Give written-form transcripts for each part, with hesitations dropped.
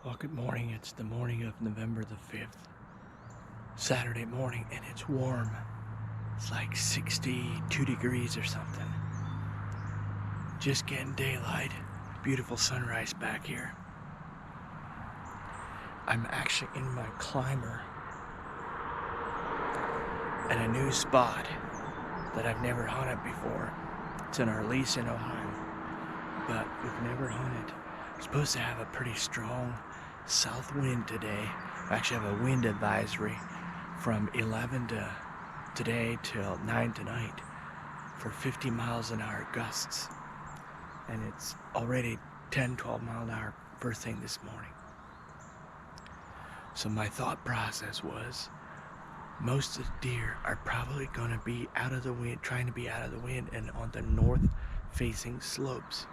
Well, good morning. It's the morning of November the 5th, Saturday morning, and it's warm. It's like 62 degrees or something. Just getting daylight. Beautiful sunrise back here. I'm actually in my climber at a new spot that I've never hunted before. It's in our lease in Ohio, but we've never hunted. We're supposed to have a pretty strong south wind today. I actually have a wind advisory from 11 today till 9 tonight for 50 miles an hour gusts, and it's already 10-12 mile an hour first thing this morning. So my thought process was most of the deer are probably going to be out of the wind, trying to be out of the wind and on the north facing slopes,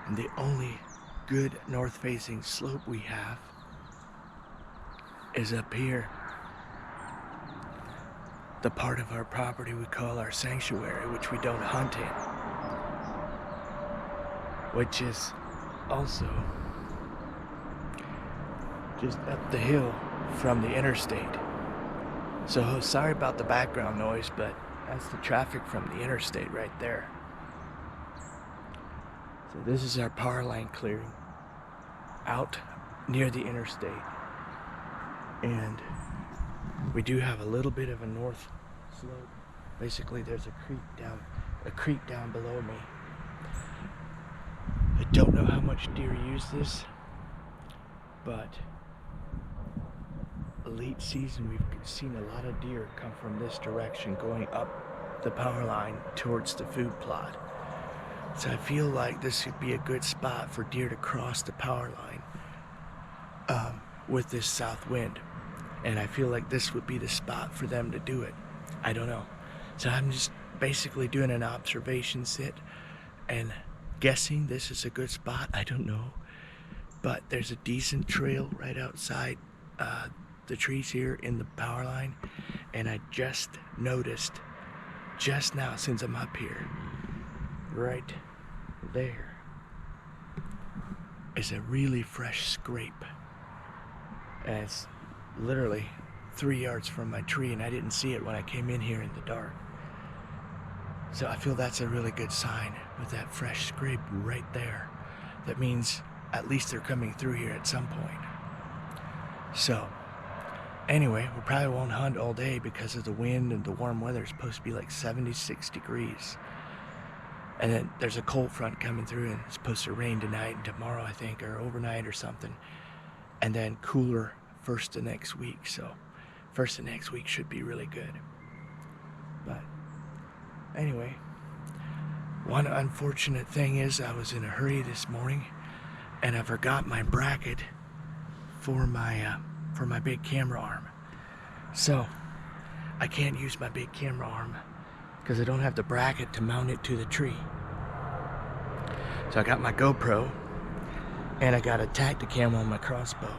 and the only good north facing slope we have is up here, the part of our property we call our sanctuary, which we don't hunt in, which is also just up the hill from the interstate. So sorry about the background noise, but that's the traffic from the interstate right there. So this is our power line clearing out near the interstate, and we do have a little bit of a north slope. Basically there's a creek down below me. I don't know how much deer use this, but late season we've seen a lot of deer come from this direction going up the power line towards the food plot. So I feel like this would be a good spot for deer to cross the power line with this south wind. And I feel like this would be the spot for them to do it. I don't know. So I'm just basically doing an observation sit and guessing this is a good spot. I don't know. But there's a decent trail right outside the trees here in the power line. And I just noticed just now, since I'm up here, right there is a really fresh scrape. And it's literally 3 yards from my tree, and I didn't see it when I came in here in the dark. So I feel that's a really good sign with that fresh scrape right there. That means at least they're coming through here at some point. So anyway, we probably won't hunt all day because of the wind, and the warm weather is supposed to be like 76 degrees. And then there's a cold front coming through, and it's supposed to rain tonight and tomorrow, I think, or overnight or something. And then cooler first of next week. So first of next week should be really good. But anyway, one unfortunate thing is I was in a hurry this morning and I forgot my bracket for my big camera arm. So I can't use my big camera arm because I don't have the bracket to mount it to the tree. So I got my GoPro and I got a Tacticam on my crossbow.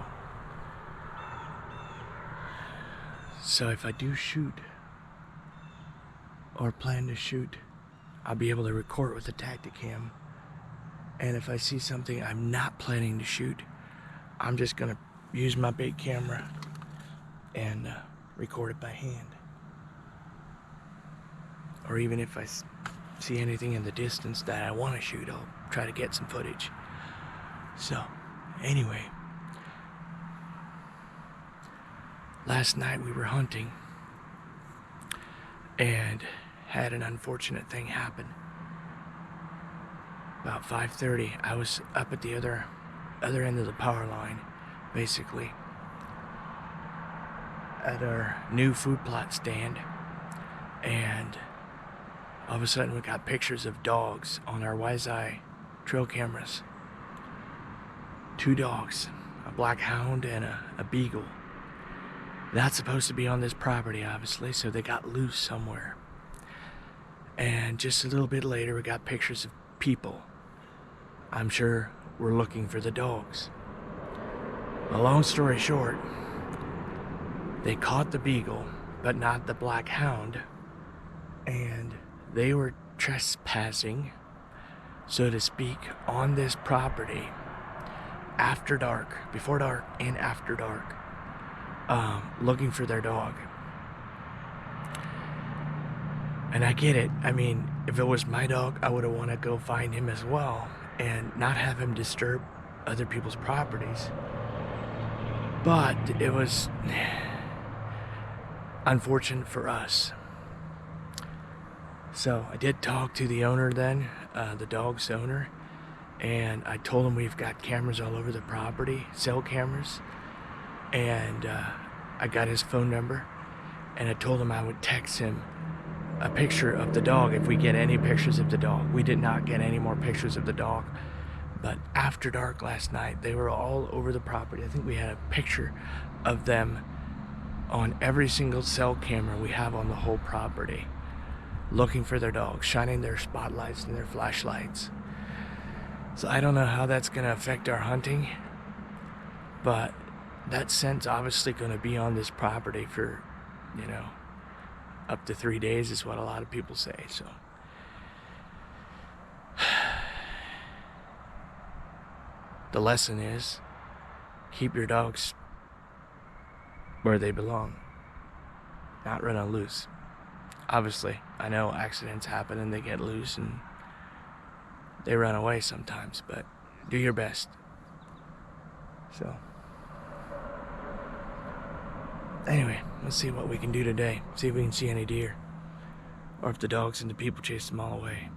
So if I do shoot or plan to shoot, I'll be able to record with the Tacticam. And if I see something I'm not planning to shoot, I'm just gonna use my big camera and record it by hand. Or even if I see anything in the distance that I want to shoot, I'll try to get some footage. So anyway, last night we were hunting and had an unfortunate thing happen. About 5:30, I was up at the other end of the power line, basically at our new food plot stand, and all of a sudden we got pictures of dogs on our Wi-Fi trail cameras. 2 dogs, a black hound and a beagle. Not supposed to be on this property, obviously, so they got loose somewhere. And just a little bit later, we got pictures of people. I'm sure we're looking for the dogs. A long story short, they caught the beagle, but not the black hound, and they were trespassing, so to speak, on this property after dark, before dark and after dark, looking for their dog. And I get it. I mean, if it was my dog, I would have wanted to go find him as well and not have him disturb other people's properties. But it was unfortunate for us. So I did talk to the owner then, the dog's owner, and I told him we've got cameras all over the property, cell cameras, and I got his phone number, and I told him I would text him a picture of the dog if we get any pictures of the dog. We did not get any more pictures of the dog, but after dark last night, they were all over the property. I think we had a picture of them on every single cell camera we have on the whole property, looking for their dogs, shining their spotlights and their flashlights. So I don't know how that's going to affect our hunting, but that scent's obviously going to be on this property for, up to 3 days is what a lot of people say. So the lesson is, keep your dogs where they belong, not run on loose. Obviously, I know accidents happen and they get loose and they run away sometimes, but do your best. So anyway, let's see what we can do today. See if we can see any deer, or if the dogs and the people chase them all away.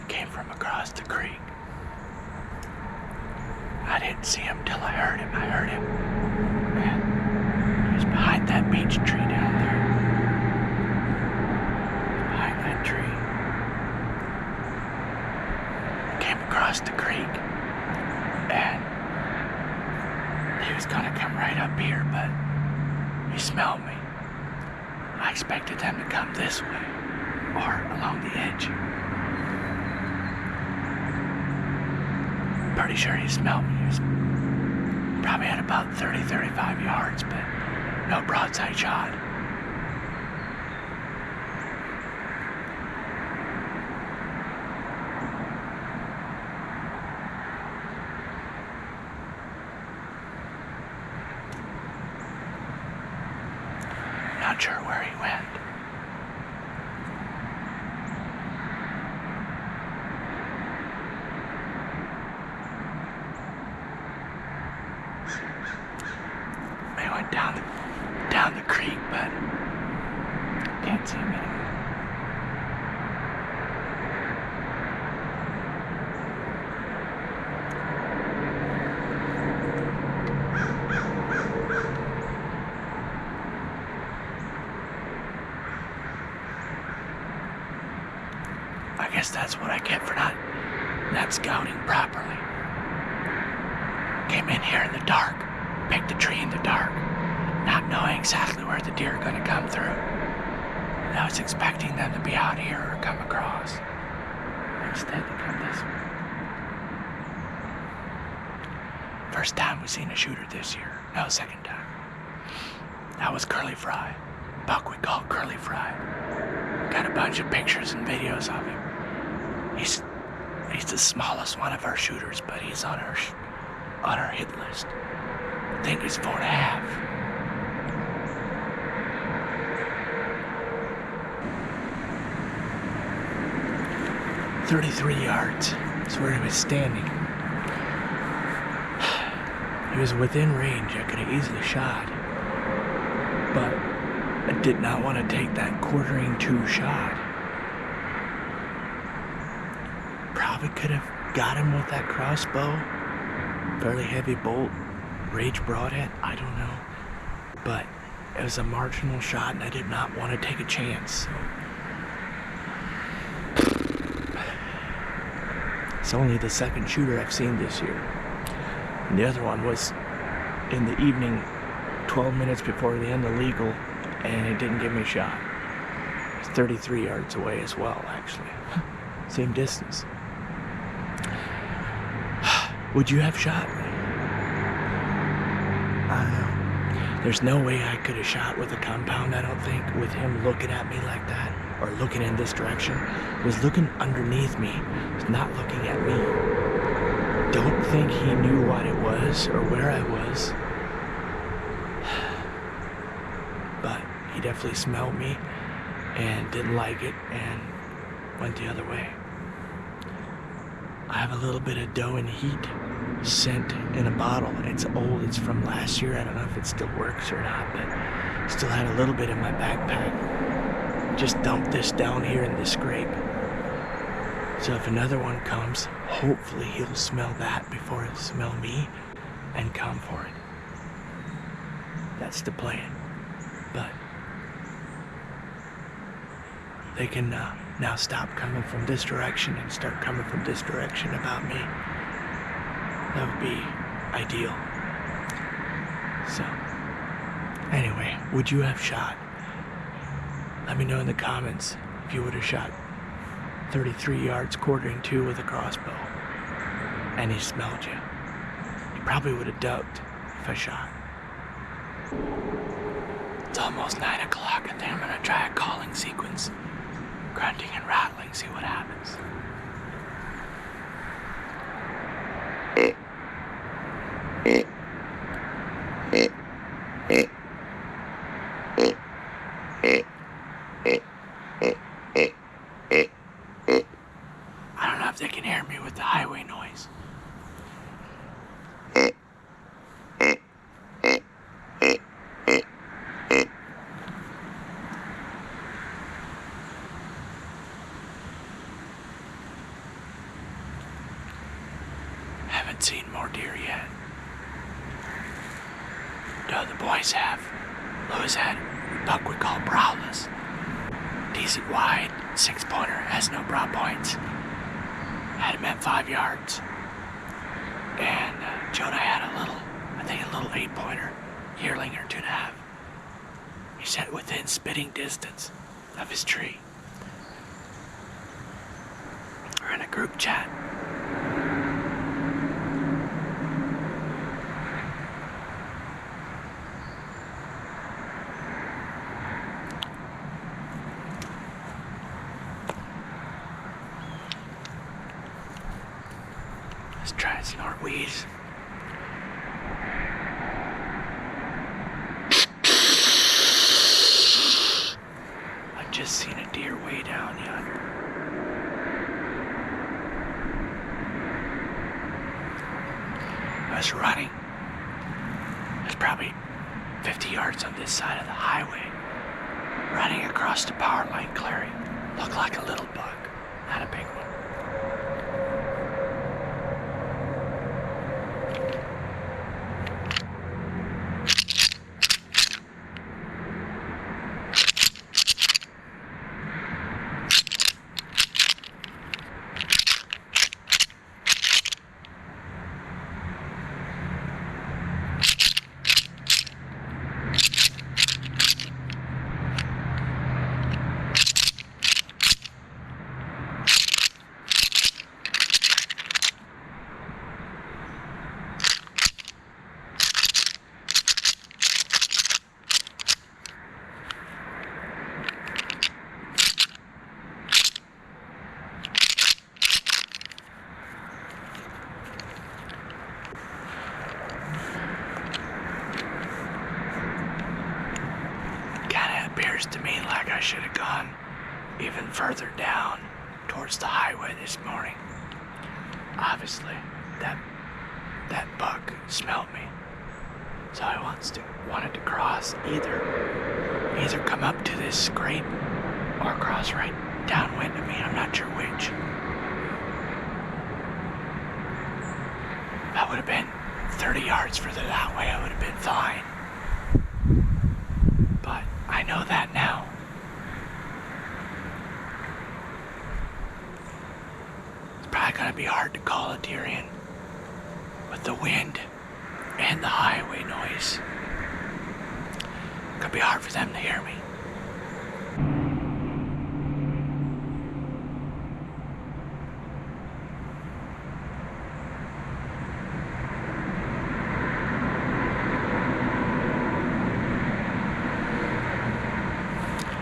Came from across the creek. I didn't see him till I heard him. Man, he was behind that beech tree down there. Behind that tree. Came across the creek, and he was gonna come right up here, but he smelled me. I expected them to come this way, or along the edge. Pretty sure he smelled me. He was probably at about 30-35 yards, but no broadside shot. Not sure where he went. went down the creek, but can't see him anymore. I guess that's what I get for not scouting properly. Came in here in the dark, picked a tree in the dark, not knowing exactly where the deer are gonna come through. And I was expecting them to be out here or come across. Instead, they come this way. First time we've seen a shooter this year. No, second time. That was Curly Fry. Buck we call Curly Fry. Got a bunch of pictures and videos of him. He's the smallest one of our shooters, but he's on our hit list. I think he's 4.5. "33 yards is where he was standing. He was within range. I could have easily shot, but I did not want to take that quartering 2 shot. Probably could have got him with that crossbow. Fairly heavy bolt, Rage broadhead, I don't know. But it was a marginal shot and I did not want to take a chance. It's only the second shooter I've seen this year. And the other one was in the evening, 12 minutes before the end of legal, and it didn't give me a shot. It's 33 yards away as well, actually. Same distance. Would you have shot me? I don't know. There's no way I could have shot with a compound, I don't think, with him looking at me like that, or looking in this direction. He was looking underneath me. He was not looking at me. Don't think he knew what it was or where I was. But he definitely smelled me and didn't like it and went the other way. I have a little bit of Doe and Heat scent in a bottle. It's old, it's from last year. I don't know if it still works or not, but still had a little bit in my backpack. Just dumped this down here in the scrape. So if another one comes, hopefully he'll smell that before he'll smell me and come for it. That's the plan. But they can now stop coming from this direction and start coming from this direction about me. That would be ideal. So, anyway, would you have shot? Let me know in the comments if you would have shot 33 yards quartering 2 with a crossbow and he smelled you. He probably would have ducked if I shot. It's almost 9 o'clock. I think I'm gonna try a calling sequence. Grunting and rattling, see what happens. I don't know if they can hear me with the highway noise. Haven't seen more deer yet. No, the boys have. Lewis had a buck we call browless. Decent wide, 6-pointer, has no broad points. Had him at 5 yards. And Jonah had a little 8-pointer, yearling or 2.5. He sat within spitting distance of his tree. We're in a group chat. Let's try and snort wheeze. I've just seen a deer way down yonder. I was running. It was probably 50 yards on this side of the highway, running across the power line clearing. Looked like a little bug, not a big one. Appears to me like I should have gone even further down towards the highway this morning. Obviously, that buck smelled me, so I wanted to cross either come up to this scrape or cross right downwind of me. I'm not sure which. That would have been 30 yards further that way. I would have been fine. But I know that now. It's probably gonna be hard to call a deer in with the wind and the highway noise. It's gonna be hard for them to hear me.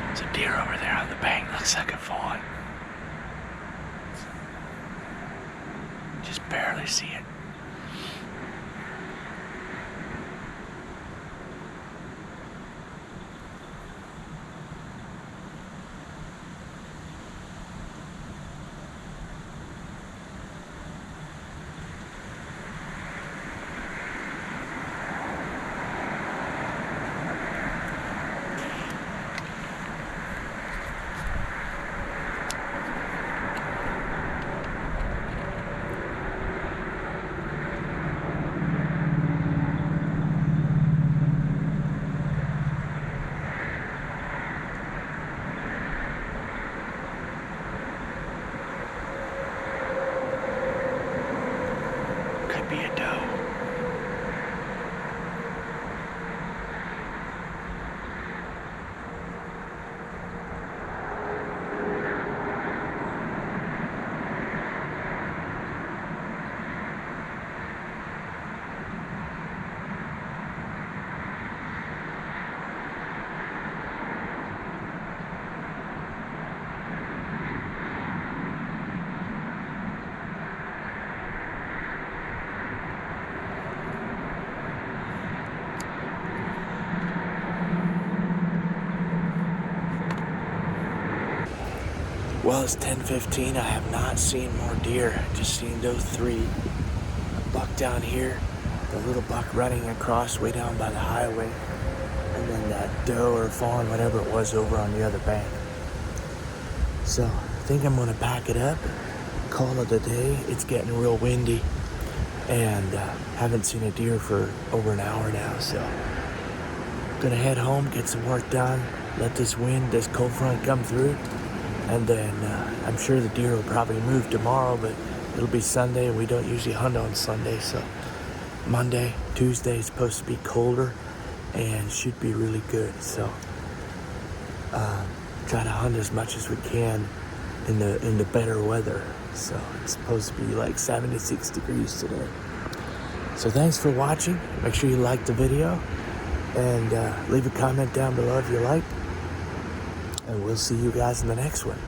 There's a deer over there on the bank. Looks like a fawn. Just barely see it. Be a doe. Well, it's 10:15. I have not seen more deer. Just seen those three. A buck down here, the little buck running across way down by the highway, and then that doe or fawn, whatever it was, over on the other bank. So I think I'm gonna pack it up, call it a day. It's getting real windy, and haven't seen a deer for over an hour now. So gonna head home, get some work done, let this wind, this cold front come through. And then I'm sure the deer will probably move tomorrow, but it'll be Sunday, and we don't usually hunt on Sunday. So Monday, Tuesday is supposed to be colder and should be really good. So try to hunt as much as we can in the better weather. So it's supposed to be like 76 degrees today. So thanks for watching. Make sure you like the video and leave a comment down below if you like. And we'll see you guys in the next one.